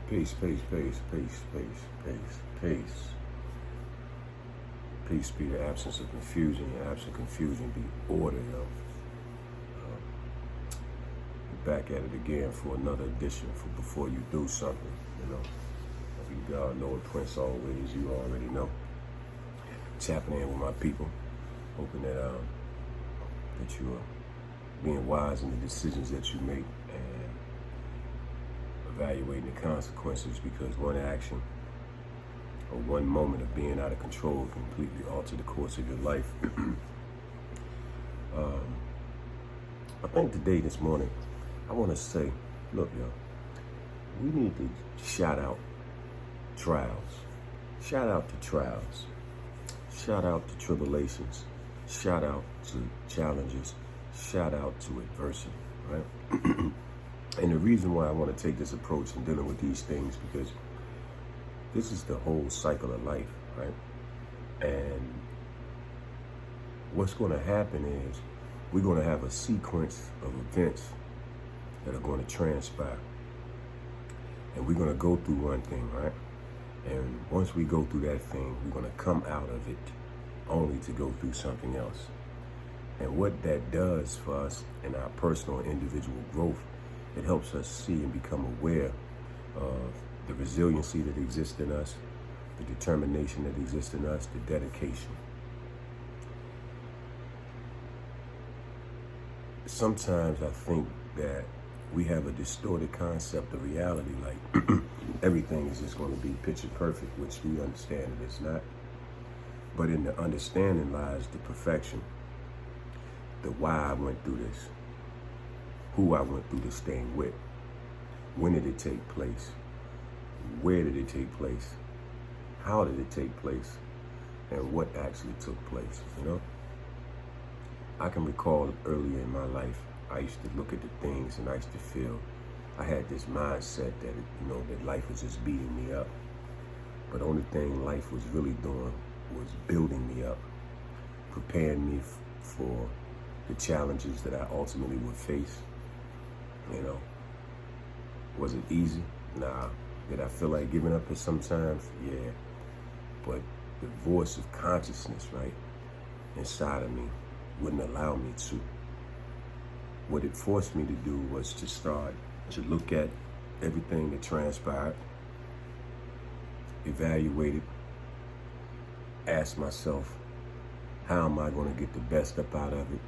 Peace, peace, peace, peace, peace, peace, peace. Peace be the absence of confusion. Your absent confusion be order, yo. We're back at it again for another edition for Before You Do Something, you know. I be God, Lord Prince always, you already know. Tapping in with my people, hoping that that you are being wise in the decisions that you make and evaluating the consequences, because one action or one moment of being out of control can completely alter the course of your life. I think today, this morning, I want to say, look, y'all, we need to shout out trials. Shout out to trials. Shout out to tribulations. Shout out to challenges. Shout out to adversity, right? And the reason why I want to take this approach in dealing with these things, because this is the whole cycle of life, right? And what's going to happen is we're going to have a sequence of events that are going to transpire. And we're going to go through one thing, right? And once we go through that thing, we're going to come out of it only to go through something else. And what that does for us in our personal individual growth, it helps us see and become aware of the resiliency that exists in us, the determination that exists in us, the dedication. Sometimes I think that we have a distorted concept of reality, like everything is just going to be picture perfect, which we understand that it's not. But in the understanding lies the perfection, the why I went through this, who I went through this thing with, when did it take place, where did it take place, how did it take place, and what actually took place, you know? I can recall earlier in my life, I used to look at the things and I used to feel, I had this mindset that, you know, that life was just beating me up. But the only thing life was really doing was building me up, preparing me for the challenges that I ultimately would face. You know, was it easy? Nah. Did I feel like giving up at sometimes? Yeah. But the voice of consciousness, right, inside of me wouldn't allow me to. What it forced me to do was to start to look at everything that transpired, evaluate it, ask myself, how am I going to get the best up out of it,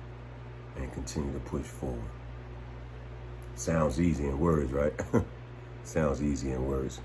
and continue to push forward. Sounds easy in words, right? Sounds easy in words.